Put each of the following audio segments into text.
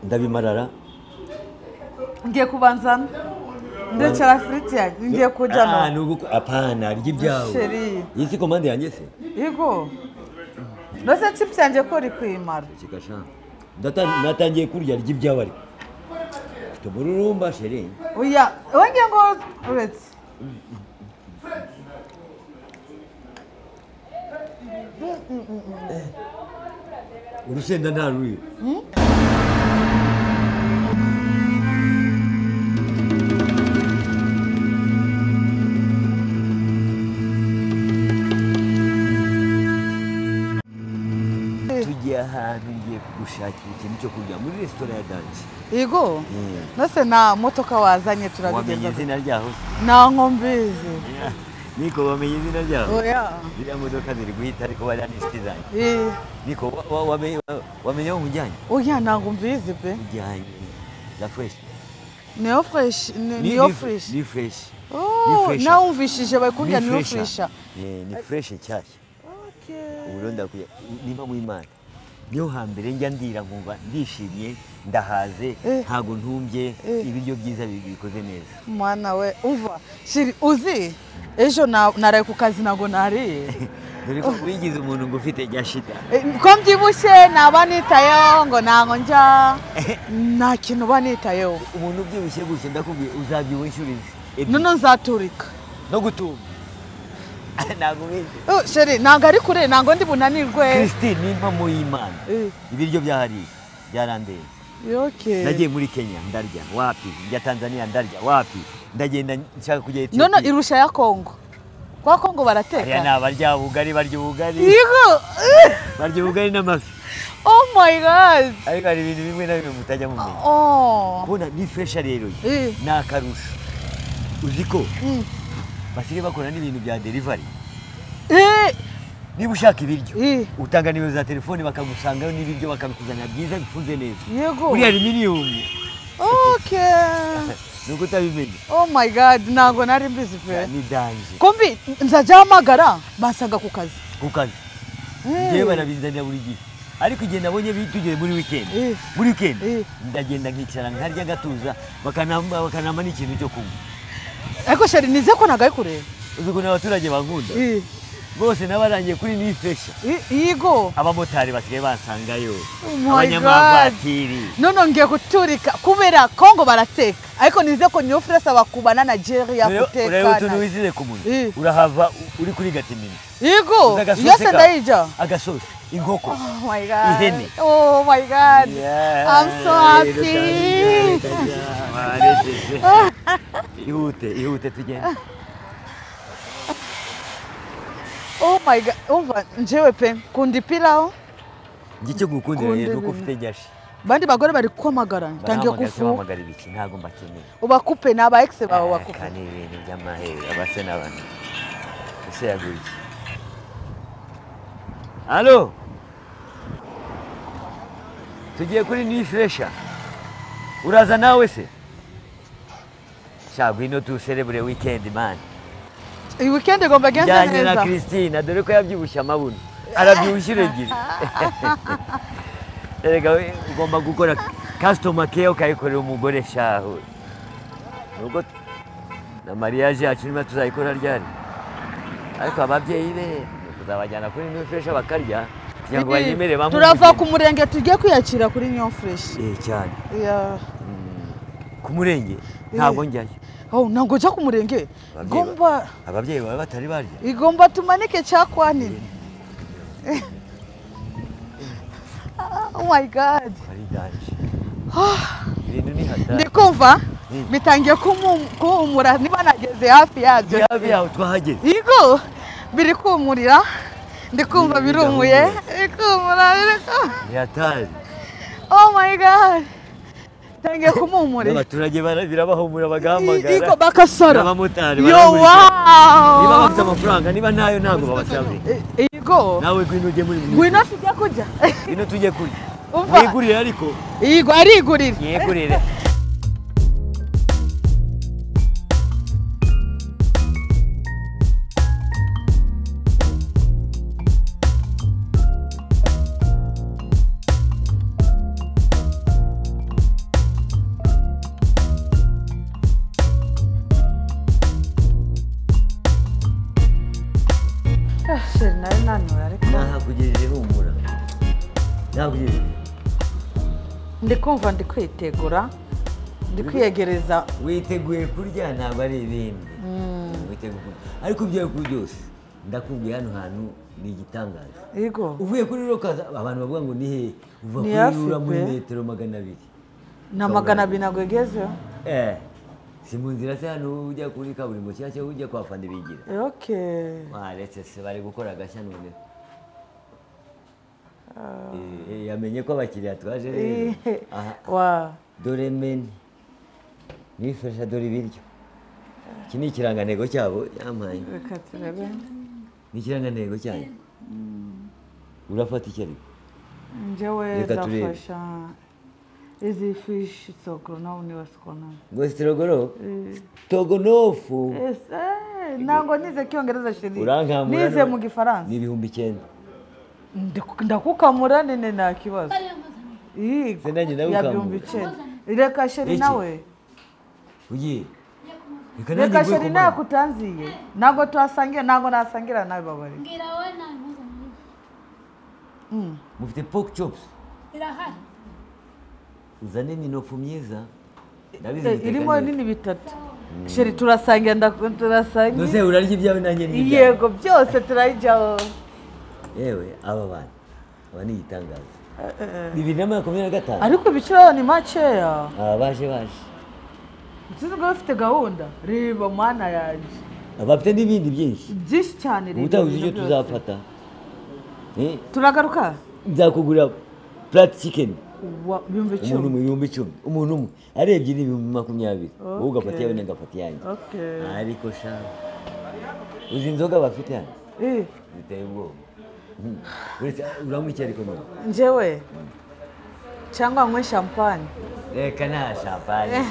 ndabimarara ngiye kubanzana ndekera friti yanjye ngiye kujyana nuko apana ry'ibyawe sheri yisi komande yanjye se yego ndose chips yanjye ko ri kwimara kikasha natangiye kurya ry'ibyawe ariko ufite bururumba sheri oya wenge ngo uretse urusenda nta ruri tugiye ahantu ngiye kugushakira ikintu cyo kurya muri resitora ya Danje yego nose na motoka wazanye wamenye turabigeza izina ryaho na nkombizi niko wamenye izina ryaho oya ziriya modoka ziri guhita ariko bariya ni inshuti zanjye niko wamenye aho nkujyanye oya ntabwo mbizi pe ujyanye za fresh niyo fresh niyo fresh ni fresh nawe umvishije bari kurya niyo fresh ni fresh nshyashya ubu ndakuye niba mu Imana niyo hambere njya ndira nkumva ndishimye ndahaze ntago ntumbye ibiryo byiza bikoze neza mwana we umva shiri uzi ejo naraye ku kazi nago nariye dore ko wigize umuntu ngo ufite ryashida ko mbyibushye naba nitayeho ngo ntango njya nta kintu banitayeho umuntu ubyibushye gutya ndakubwiye uzabyibuha inshuro none nzaturika no gutumba ntago bizi sheri ntago ari kure ntago ndi bunanirwe Christine nimba mu Imana ibiryo byahari byarandeye nagiye muri Kenya ndarya wapi njya Tanzania ndarya wapi ndagenda nshaka kujya Ethiopia none irusha ya Kongo kwa Kongo barateka aya nabarya ubugari barya ubugari yego barya ubugari n'amafi oh my god ariko hari ibintu bimwe na bimwe mutajya mu menya kubona ni fresh rero ni akarusho uziko basige bakora n'ibintu bya delivery niba ushaka ibiryo utanga nimero za telefone bakagusangayo n'ibiryo bakabikuzanira byiza bifunze neza yego buriya ni miliyoni nuko utabimenye oh my god ntago nari mbizi pe ni Danje kombi nzajya hamagara basaga ku kazi njyewe barabinzanira buri gihe ariko igihe nabonye bitugeye muri weekend ndagenda nkicara nkarya gatuza bakanama n'ikintu cyo kunywa ariko sheri nize ko nagaye kureba uzi ko n'abaturage bankunda bose nabarangiye kuri ni fresh yego abamotari basigaye bansangayo abanyamavatiri none ngiye guturika kubera Kongo barateka ariko nize ko niyo fresh abakubana na Nigeria guteka urebe utuntu wizire ku muntu urahava uri kuri gatimini yego yose ndayija agasosi inkoko oh my god ihene oh my god I'm so happy ihute tugende oh my god umva njewe pe kundi piraho ngicyo gukundira rero nuko ufite nyashi bandi bagore bari kwamagara tangiye kufu bamagara ibiki ntago mbakeneye ubakupe n'aba ex bawe bakupe kane ibintu by'amahere abase n'abana ese yaguye allo tugiye kuri ni fresha uraza nawe se shagwe no tu celebrate weekend man iyi weekend igomba genze neza njyanye na Christine dore ko yabyibushye amabuno arabyibushye regire erega ugomba gukora customer care ukayikorera umugore shaho nuko na mariage yacu nima tuzayikora ryari ariko ababyeyi be kuzabajyana kuri New Fresh bakarya kugira ngo banyemere bamwe turava ku murenge tugiye kwiyakira kuri New Fresh cyane ku murenge ntabwo njyayo ntabwo njya ku murenge igomba ababyeyi bawe batari barya igomba tumanike cyakwanira oh my god ari Danje ibintu ni hatari ndikumva bitangiye kuhumura niba nageze hafi yabyo hafi yaho twahageze yego biri kumurira ndikumva birumuye bikumura ni hatari oh my god tangiye kumumura abaturage birabahumura bagahamagara yego bakasara abamotari yo wow niba bafite amafaranga niba ntayo ntabwo babasabye yego nawe gwino ujye muri gwino tujye kujya gwino tujye kurya umva yigurira ariko yego arigurira yigurire ndikumva ndi kwitegura ndi kwiyegereza. Witeguye kurya ntabwo ari ibindi. Ariko ibyo byose ndakubwiye hano hantu ni igitangaza. Yego. Uvuye kuri Rokaza abantu bavuga ngo ni he? Uva kuri Rura muri metero 200. Na 200 nagezeyo. Si mu nzira se hano ujya kuri kaburimbo cyangwa ujya kwa Fandi bigira. Okay. Maretse se bari gukora agashya none. Yamenye ko abakiriya twaje rero. Wa. Dore meni. Nifasha dore ibiryo. Iki ni ikirangantego cyabo yampaye. Reka turebe. Ni ikirangantego cyanyu. Urafata iki ariko? Njyewe ndafasha izi fish strogonoff ni wasikona. Ngo strogonoff. Nango nize Cyongereza shiri. Urankamura. Nize mu Gifaransa. Ni 9,000. Ndakukamura nene nta kibazo. Se nanjye ndakukamura. Reka shiri nawe. Ugiye. Reka sheri nakutanziye. Nago twasangira nago nasangira nawe babari. Ngira we na Mufite pork chops. irahari. Uzane minofu myiza. Irimo nini bitatu. Sheri turasangira turasangira. Nose urarya ibyawe nanjye n'ibyawe. Yego byose turayijyaho. Yewe aba bana. Aba ni igitangaza. 2025. Ariko ibiciro ni makeya. Baje. Tuzi ngo bafite gahunda. Reba mana yaje. Abafite n'ibindi byinshi. Byinshi cyane rero. Utavuze icyo tuzafata. Turagaruka. Nzakugura plate chicken. Bimbe cyo. Umuntu umwe. Arebye ni 20. Wowe ugafata yawe ngafata yanjye. Okay. Ariko sha. Uzi inzoga bafite hano? Biteye ubwoba. Uranywa iki ariko none? Njyewe. Cyangwa nywe champagne. Reka na champagne.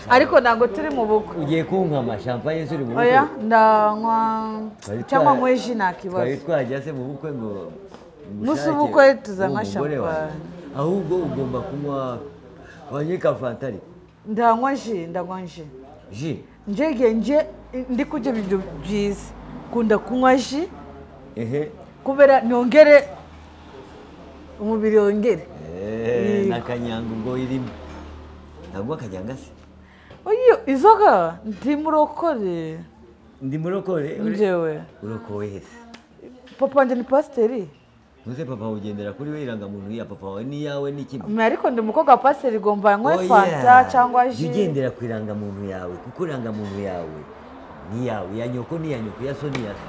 Ariko ntabwo turi mu bukwe. Ugiye kunkama champagne zuri mu bukwe? Oya, ndanywa cyangwa nywe ji nta kibazo. Twari twajya se mu bukwe ngo musu bukwe tuzanywa champagne. Ahubwo ugomba kunywa wanyika fanta ariko. Ndanywa ji. Ji? Nje ndi kurya ibintu byiza. Kunda kunywa ji. Kubera nyongere umubiri yongere. Nakanyanga ubwo irimo. Ntabwo akajyanga se. Oyo izoga ndi murokore. Njyewe. Urokowe hese. Papa wanjye ni pasiteri. Ntuze papa ugendera kuri we irangamuntu ya papa wawe n'iyawe n'ikindi. Ariko ndi umukobwa wa pasiteri igomba nywe fanta cyangwa ji. Ugendera ku irangamuntu yawe kuko irangamuntu yawe ni yawe ya nyoko ni ya nyoko ya so ni ya so.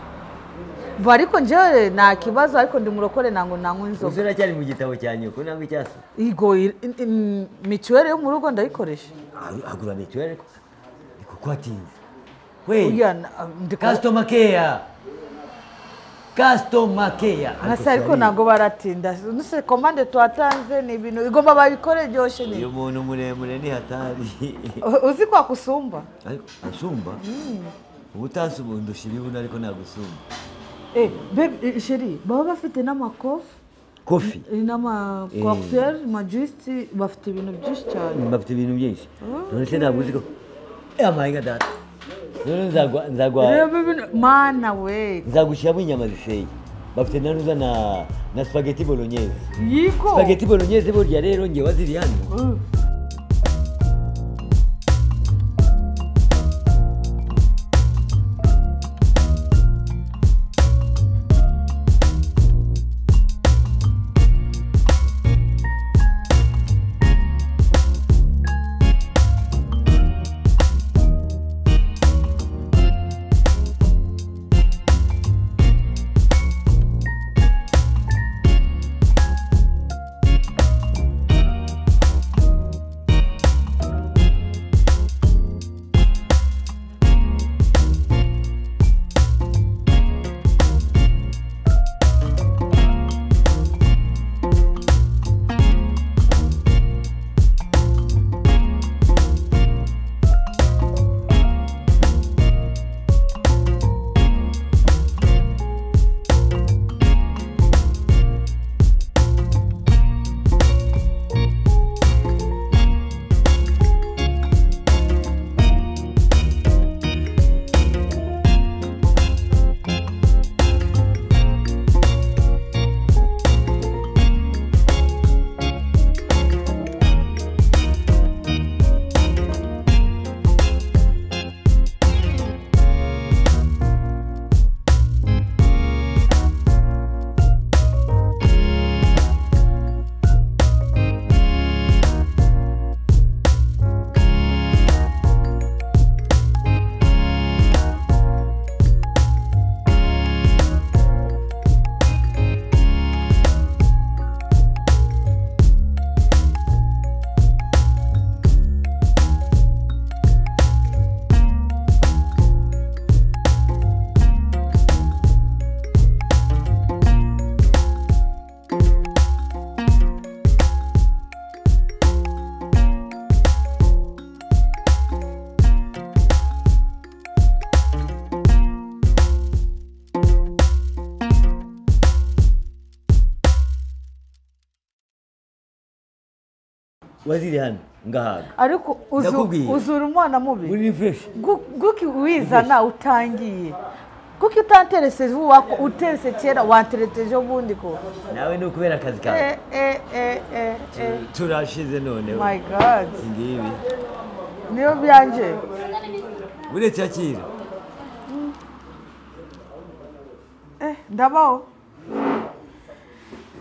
Ariko njyewe nta kibazo ariko ndi murokore nango nanywa inzoga. Uzera cyari mu gitabo cya nyoko nangwa icyaso. Igo mituweli yo mu rugo ndayikoresha. Agura mituweli kuko atinze. We. Customer care. Hasa ariko nago baratinda. Nuse commande twatanze ni ibintu igomba babikore byoshe ni. Iyo muntu muremure ni hatari. Uzi kwa kusumba? Ariko asumba? Ubutasi ubundi ushibibuna ariko nagusumba. Babe chérie, baba bafite n'amakofi. Kofi? N'ama cocktail, majuice, bafite ibintu byinshi cyane. Bafite ibintu byinshi. None se naguzi ko amahinga data. None nzagwa. Mana we. Nzagushyiramo inyama ziseye. Bafite nanuza na spaghetti bolognese. Yiko. Spaghetti bolognese burya rero ngiye waziri hano. waziri hano ngahaga ariko uzura umwana mubi muri fresh guki wizana utangiye kuki utanterese wako uterese kera wantereteje ubundi ko nawe no kubera akazi kawe turashize none my god ngibi niyo byanje uretse akira ndabaho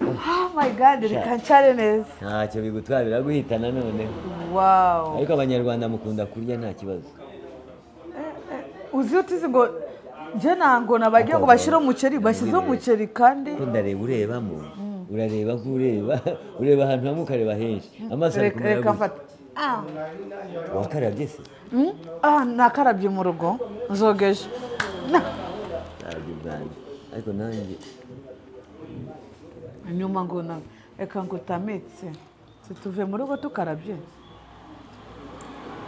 oh my god reka ncare neza ntacyo bigutwabira guhitana none wow ariko abanyarwanda mukunda kurya nta kibazo uzi utizi ngo je nango nabagiye ngo bashira umuceri bashize umuceri kandi ndareba urebamo urareba ureba ahantu hamwe ukareba henshi amaso ari kumera reka mfata wakarabye se nakarabye mu rugo nzogeje ariko nanjye nyuma ngo reka ngo utamitse situve mu rugo tukarabye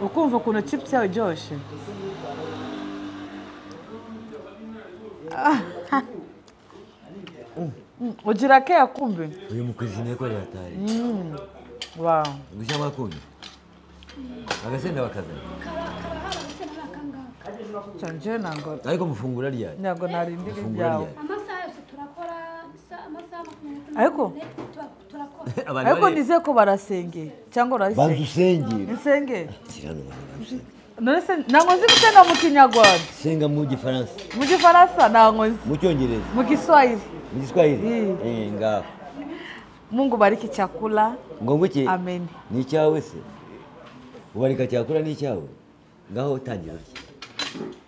ukumva ukuntu chips yawe iryoshye ugira ke yakumbe uyu mukuzine ko yatari wow gushya makundi agasenda bakazana cyanje nango ariko mufungura ryari nyago narindi byawe amasaha yose turakora amasaha ariko nize ko barasenge cyangwa urahise bazusenge insenge nonese nangozi gutenda mu kinyarwanda senga mu gifaransa nangozi mu cyongereza mu Kiswahili ngaho Mungu bariki chakula ngo iki amen ni cyawe se ubarika cyakula ni cyawe ngaho utangira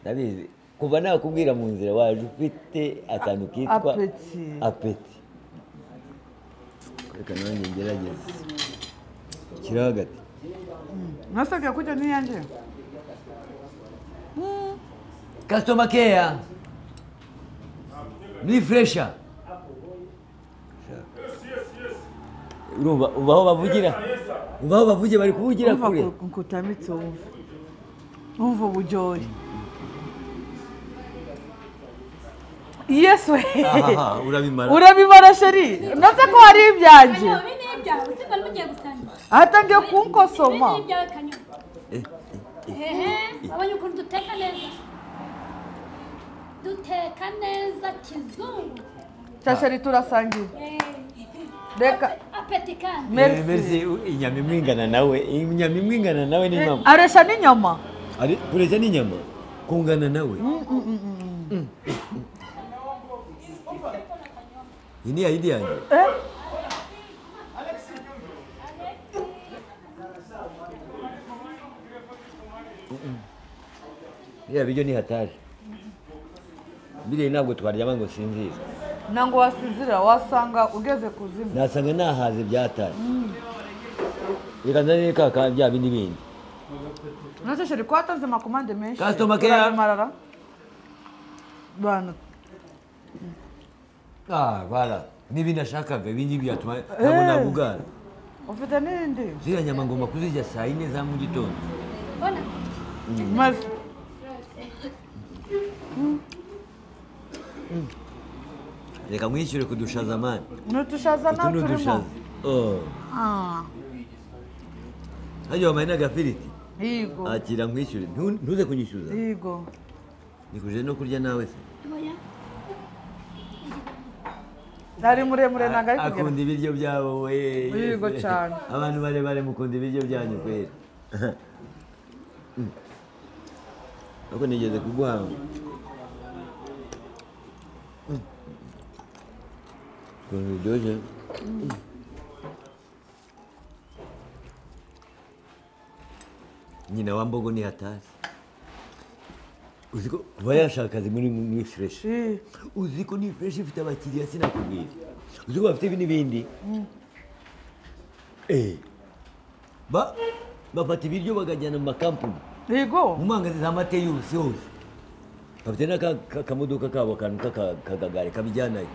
ndabizi kuva nakubwira mu nzira waje ufite akantu kitwa apeti reka nanjye ngerageze kira hagati nasabye kujya ni yanje customer care ni fresha urumva ubaho bavugira bari kuvugira kure nkutamitse umva uburyohe yesu urabimara sheri naze ko hari ibyanjye ahatangiye kunkosoma abonye ukuntu duteka neza kizungu cyasheri turasangiye reka apetikani merci inyama imwingana nawe ni mama aresha n'inyama kuresha n'inyama kungana nawe ini ya yanjye ya bijyo ni hatari bire ntabwo twaryama ngo sinzira nango wasizira wasanga ugeze kuzimu nasanga nahaze byatari ikanzane kaka bya bindi bindi nase sheri kwatanze makomande menshi customer care marara bana bala nibi nashakaga ibindi byatuma nabona bugara ufite nindi zira nyama ngoma kuzijya saa 4 za mu gitondo bona mas reka mwishyure kudushaza mani nutushaza na turimo hajya wamaina gafiriti yego akira mwishyure ntuze kunyishyuza yego nikuje no kurya nawe se nari muremure nanga ari kugera akunda ibiryo byabo we yego cyane abantu bare mukunda ibiryo byanyu kwera ako nigeze kuguha Con biryoshye nyina wa mbogo ni hatari uziko kuba yashaka akazi muri fresh uziko ni fresh ifite abakiriya sinakubwira uziko bafite n'ibindi bafata ibiryo bagajyana mu makampuni yego mu mangazi za mate yose bafite n'akamodoka kabo akantu k'akagare kabijyanayo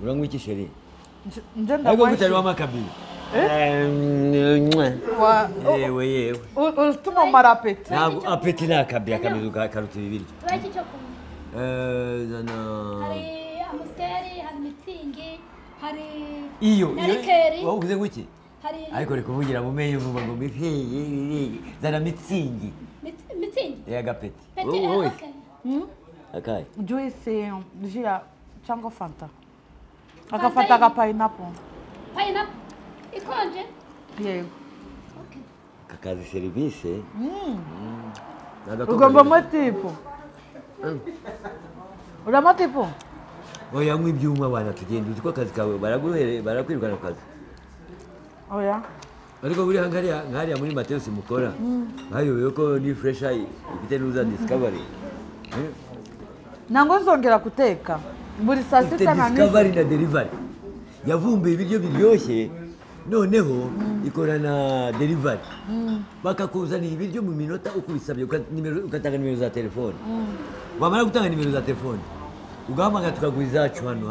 uranywa iki sheri ariko gutari w'amakabiri yewe utuma mara apeti ntabwo apeti ni akabi akabizu karuta ibiryo zana hari amusiteri hari mitsingi hari iyo narikeri wavuze nguki hari ariko reka kuvugira mu meyo vuba ngo mifeye zana mitsingi ya gapeti wowe akaye juice jia cyangwa fanta agafata ka pineapple ikonje yego kakazi service ugomba matipo uramatipo oya nk'ibyuma bana tugenda uzi ko akazi kawe barakwirukana akazi oya ariko buri hangariya muri Mateus mukora bayobewe ko ni fresh ifite n'uza discovery nango nzongera guteka buri saa sita na discovery na delivery yavumbuye ibiryo biryoshye noneho ikorana delivery bakakuzanira ibiryo mu minota uko bisabye ugatanga nimero za telefone wamara gutanga nimero za telefone ugahamagara tukaguha izacu hano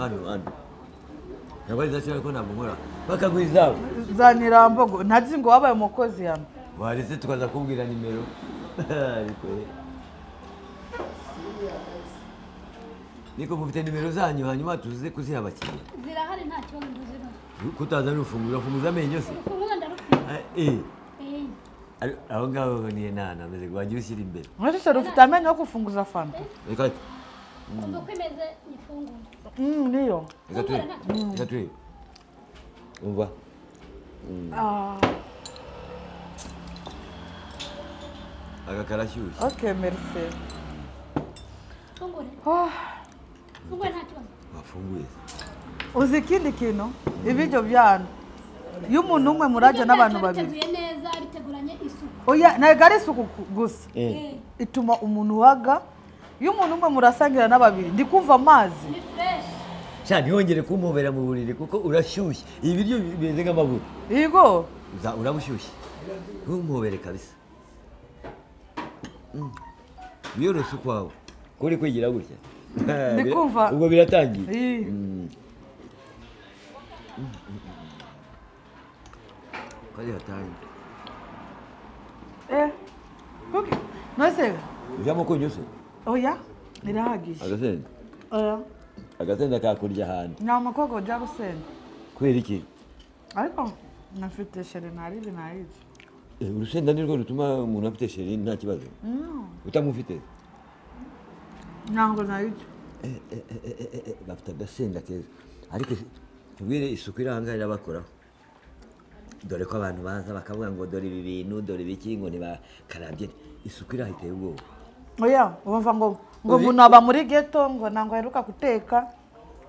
ntabwo ari izacu ariko ntabwo nkora bakaguha izabo zanira mbogo ntazi ngo wabaye umukozi hano waretse tukaza kubwira nimero ariko niko mufite nimero zanyu hanyuma tuze kuziha abakiriya zirahari nta kibazo nduzira kutaza n'ufungura funguza amenyo se fungura ndarufite aho ngaho ni nana ameze wagira ushyira imbere mwese rufite amenyo yo kufunguza fanta reka umva uko imeze ifungura niyo reka turi umva aka karashyushye okay merci fungure fungure nta kibazo wafunguye uzi ikindi kintu ibiryo byano iyo umuntu umwe muraje n'abantu babiri biteguye neza biteguranye isuku oya ntabwo ari isuku gusa ituma umuntu waga iyo umuntu umwe murasangira n'ababiri ndi kumva amazi ni fresh cyane ntihongere kumpobera mu buriri kuko urashyushye ibi biryo bimeze nk'amavuta yego urabushyushye ntumpobere kabisa biyoroshye ukwawe ko uri kwigira gutya ndi kumva ubwo biratangiye kari hatangiye kuki nose ujyamo kunyuze oya nirahagije agasenda oya agasenda kakurya ahantu ni amakobwa ujya gusenda kubera iki ariko nafite sheri ntariri ntariri urusenda nirwo rutuma umuntu afite sheri nta kibazo utamufite ntabwo ntariri bafite agasenda keza ariko tubwire isuku iri ahangaha irabakoraho dore ko abantu baza bakavuga ngo dore ibi bintu dore ibiki ngo ntibakarabye isuku iri ahiteye ubwoba oya wumva ngo umuntu aba muri geto ngo ntabwo aheruka guteka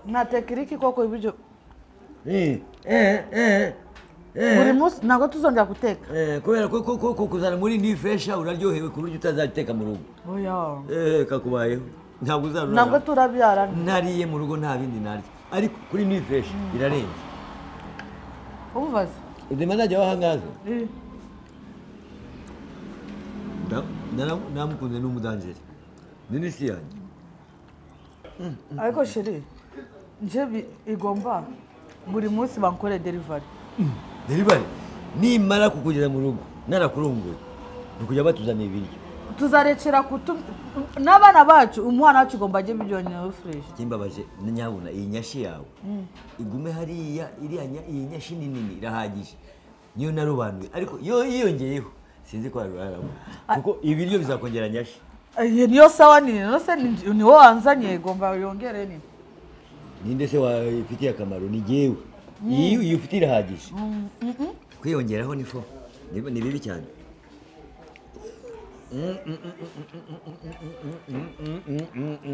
nateka iriki koko ibiryo buri munsi ntabwo tuzongera guteka kubera ko kuzana muri ni fesha uraryohewe ku buryo utazateka mu rugo oya kakubayeho ntabwo uzarura ntabwo turabyara nariye mu rugo nta bindi narya ariko kuri ni fesha birarenze ubaza udema najya wahangaza namukunze n'umudanjeri ni n'isi yanjye ariko sheri nje igomba buri munsi bankore delivery delivery nimara kukugeza mu rugo narakurunguye ni ukujya batuzanira ibiryo tuzarekera n'abana bacu umwana wacu ugomba ajye ibiryo fresh kimbabaje nyabuna iyi nyashi yawe igume hariya iyi nyashi nini irahagije niyo narobanuye ariko yo yiyongeyeho sinzi ko aruraramo kuko ibiryo bizakongera nyashi niyo sawa nini nose ni wo wanzanye igomba yongere nini ninde se wafitiye akamaro ni jyewe iyo ufite irahagije kwiyongeraho ni fo ni bibi cyane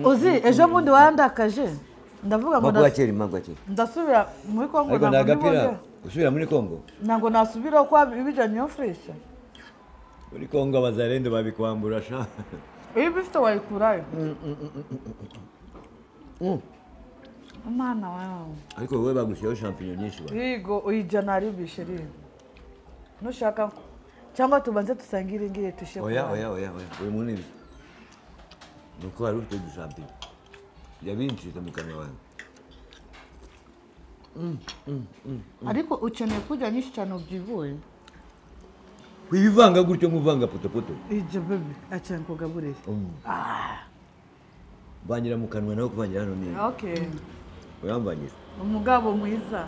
uzi ejo bundi warandakaje ndavuga ngo ndasubira muri Kongo ariko nagapira usubira muri Kongo ntabwo nasubira ko ibijyanye no fresh muri Kongo abazarendo babikwambura sha iyo bifite wayikurayo umwana wawe ariko wowe bagushyiraho champignon nyinshi yego uyijyana ari bisheri nushaka cyangwa tubanze dusangire ngire tushe oya uyu muntu ibi nuko hari ufite champignon yabincitse mu kanwa wawe ariko ukeneye kurya nyinshi cyane ubyibuye wibivanga gutyo nk'uvanga potopoto ibyo bebe acyane kugaburira bangira mu kanwa naho kubangira hano neza okay uyambangira umugabo mwiza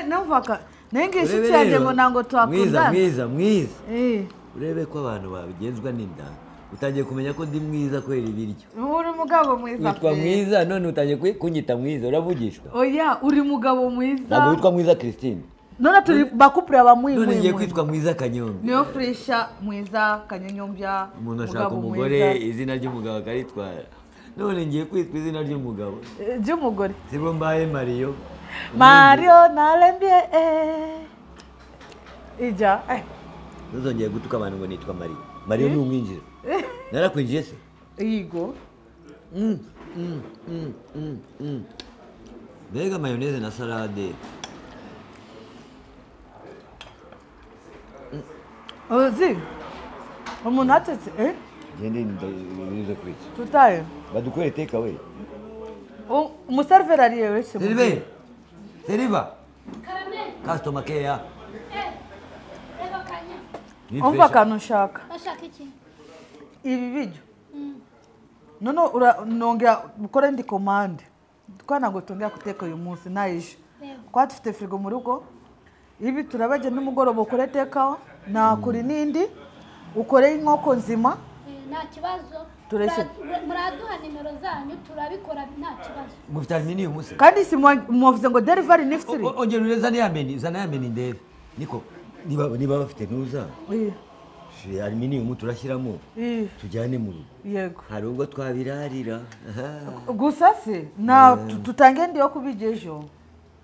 numvaga nengisha cyane ngo nango twakundana mwiza urebe ko abantu babigenzwa n'inda utangiye kumenya ko ndi mwiza kwera ibiryo uri mugabo mwiza witwa mwiza none utangiye kunyita mwiza uravugishwa oya uri mugabo mwiza ntabwo witwa mwiza Christine none turi bakupura bamwiwe none ngiye kwitwa mwiza Kanyonga niyo fresha mwiza Kanyonyombya umuntu ashaka umugore izina ry'umugabo akaritwara none ngiye kwitwa izina ry'umugabo ry'umugore sibwo mbaye Mario narembye ija ntuzongeye gutuka abantu ngo nitwa Mario ni umwinjira narakwinjiye se yigo mbega mayoneze na salade ozi umuntu atetse gende nize kwitsa tutaye badukore take away umuserveri ariye wese Seriva Karame. Customer care Reba kanya. umva kantu ushaka Bashaka iki? ibi biryo none nongera gukora indi komande twana ngo tongera guteka uyu munsi nayije kwa dufite frigo mu rugo ibi turabaje n'umugoroba ukore tekaho nakuri nindi ukore inkoko nzima Nta kibazo. Muraduha nimero zanyu turabikora nta kibazo. mufite aluminium se kandi si muvuze ngo delivery nifitiri ongera ureza zana yameni ndebe niko niba bafite ntuza aluminium turashyiramo tujyane mu rugo yego hari ubwo twabirarira gusa se na tutange ndi yo kubigejo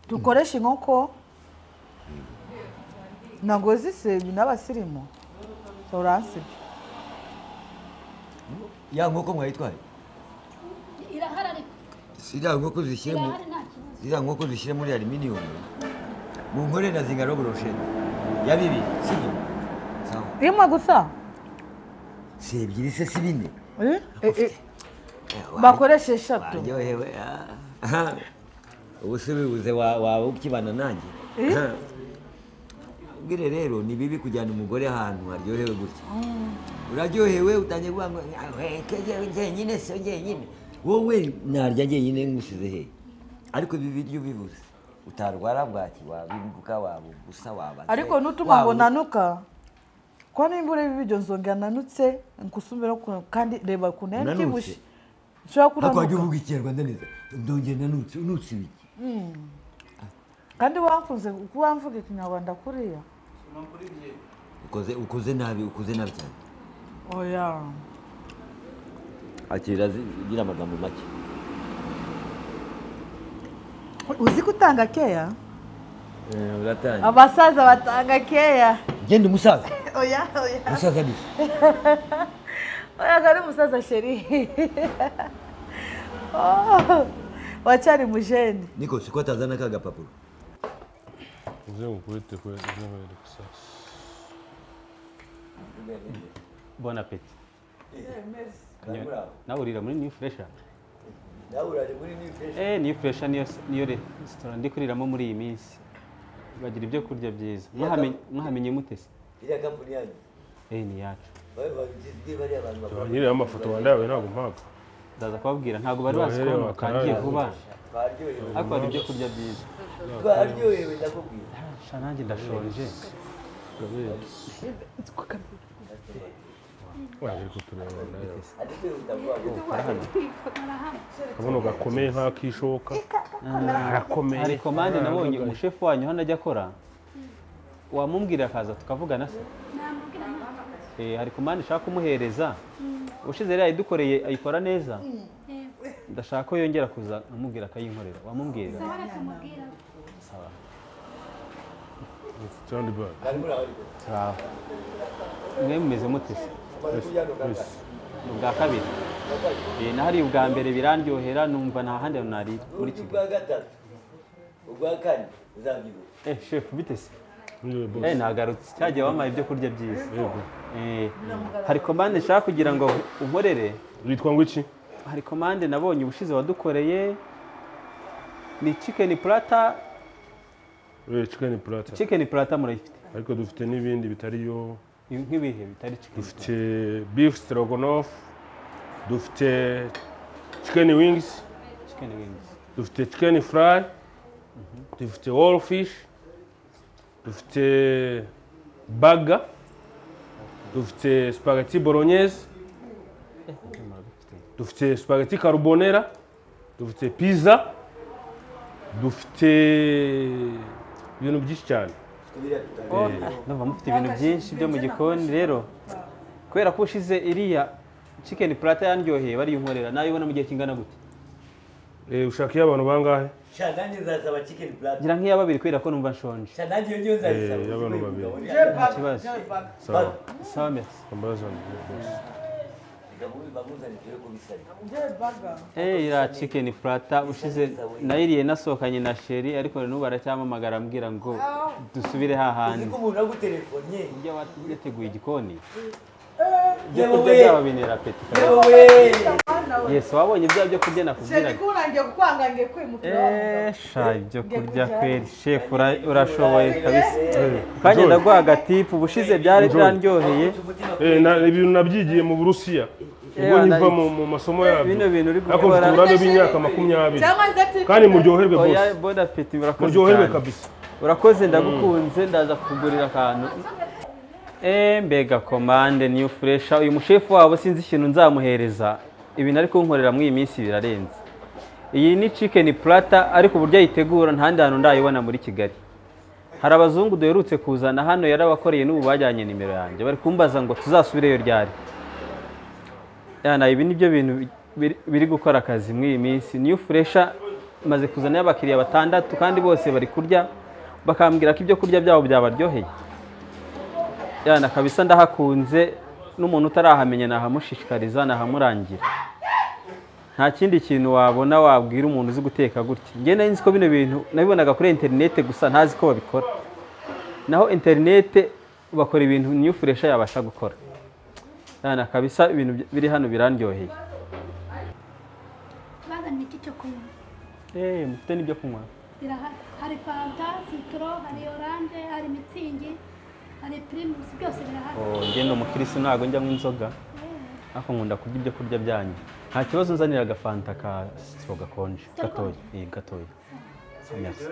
dukoresha inkoko nagozi se n'abasirimu soranse ya nkoko mwayitwaye Irahara ariko. sira nkoko zishyire mu sira nkoko zishyire muri aluminium mu nkore na zingaro brochette ya bibi sibyo sawa imwe gusa si ebyiri se si bine bakoresha eshatu aryohewe ubu se bibuze waba ukibana nanjye ubwire rero ni bibi kujyana umugore ahantu haryohewe gutya uraryohewe utangiye kuvuga ngo njyenyine se njyenyine wowe narya njyenyine ngusize he ariko ibi biryo bibuze utarwara bwaki wabibuka waba ubusa waba ariko nutuma ngo nanuka ko nimba uri ibiryo nzongera nanutse nkusumira kandi reba ukuntu yabyibushye nshobora kuranuka wajya uvuga ikinyarwanda neza ndongera nanutse unutse ibiki kandi wakunze kuba wamvuga ikinyarwanda kuriya ukoze nabi cyane oya akira gira amagambo make uzi gutanga keya uratanga abasaza batanga keya genda umusaza oya umusaza ni oya gari umusaza sheri wachari mujeni niko siko atazana ka gapapuro Bon appétit. Nawe urira muri New Fresha? New Fresha niyo restaurant ndi kuriramo muri iyi minsi. Bagira ibyo kurya byiza. Mwahamenye mute se? iriya kampani yanyu Ni yacu. Nyiri amafoto wandawe ntabwo mpaka. Ndaza kubabwira ntabwo bari bazi ko bakangiye vuba. Ariko hari ibyo kurya byiza. twaryohewe ndakubwira Nanjye ndashonje. Waje kutureba kabono gakomeye nk'akishoka arakomeye Hari komande nabonye umushefu wanyu hano ajya akora. Wamumbwira akaza tukavugana se? Hari komande ushaka kumuhereza. Ushize rero ayidukoreye ayikora neza. Ndashaka ko yongera kuza amubwira akayinkorera. Wamubwira? Sawa. Sound bad. Sawa. Mwe mumeze mute se? Ubwa kabiri. Nahari ubwa mbere birandyohera numva nta handi nari muri Kigali. ubwa gatatu ubwa kane uzabyibuha Chef bite se? Nagarutse cyagiye wamaye ibyo kurya byiza. Hari komande nshaka kugira ngo unkorere. Witwa ngo iki? Hari komande nabonye ubushize wadukoreye ni chicken platter. Chicken platter murayifite. Ariko dufite n'ibindi bitariyo nk'ibihe bitari chicken. Dufite beef stroganoff, dufite chicken wings. dufite chicken fry, dufite whole fish, dufite burger, dufite spaghetti bolognese, dufite spaghetti carbonara, dufite pizza, dufite ibintu byinshi cyane. Ndumva mufite ibintu byinshi byo mu gikoni rero. Kubera ko ushize iriya chicken platter yandyoheye bari yunkorera nayibona mu gihe kingana gute? Ushaka y'abantu bangahe? Shandange nzasaba chicken platter. Ngira nk'iya babiri kubera ko numva nshonje. Shandange yo nzasaba. Y'abantu babiri. Ikibazo. Sawa. Sawa merci. Ambaza. Ira chicken platter ushize nayiriye nasohokanye na Sheri ariko n'ubu aracyamamagara ambwira ngo dusubire hahandi. Uko umuntu agutelefonye Njye wateguye igikoni. Byo kurya byaba binera apeti. Yes, wabonye byo kurya nakubwira. Sheri kunangiye kukwanga ngiye kwimukira. Sha ibyo kurya kweri chef urashoboye kabisa. Kanye ndaguha agatipu ubushize byari byandyoheye. Ibintu nabyigiye mu Burusiya. Ubwo niva mu masomo yabo. Bino bintu uri gukora. Ako turane b'imyaka 20. Kandi muryoherwe boss. Oya bon appétit urakoze. Muryoherwe kabisa. Urakoze ndagukunze ndaza kugurira akantu. Mbega commande new fresh uyu mushefu wabo sinzi ikintu nzamuhereza ibintu ariko nkorera mu iyi minsi birarenze. Iyi ni chicken platter ariko uburyo yitegura ntandi hantu ndayibona muri Kigali. Hari abazungu duherutse kuzana hano yarabakoreye n'ubu bajyanye nimero yanjye bari kumbaza ngo tuzasubireyo ryari. Yana ibi nibyo bintu biri gukora akazi mu iyi minsi. New fresh maze kuzana y'abakiriya batandatu kandi bose bari kurya bakambwira ko ibyo kurya byabo byabaryoheye. Yana kabisa ndahakunze n'umuntu utarahamenya nahamushishikariza nahamurangira. Nta kindi kintu wabona wabwira umuntu uzi guteka gutya. Nge nzi ko bino bintu nabibonaga kuri internet gusa ntazi ko babikora. Naho internet bakora ibintu new fresh yabasha gukora. Yana kabisa ibintu biri hano birandyoheye. Bazanye iki cyo kunywa? Mufite n'ibyo kunywa. Hari fanta, citro, hari orange, hari mitsingi. Hari primus byose birahari. Ngendo umukirisi ntago njya nk'inzoga. Ako nkunda kurya ibyo kurya byanyu. Nta kibazo nzanira agafanta ka sitro gakonje gatoya. Gatoya. Merci.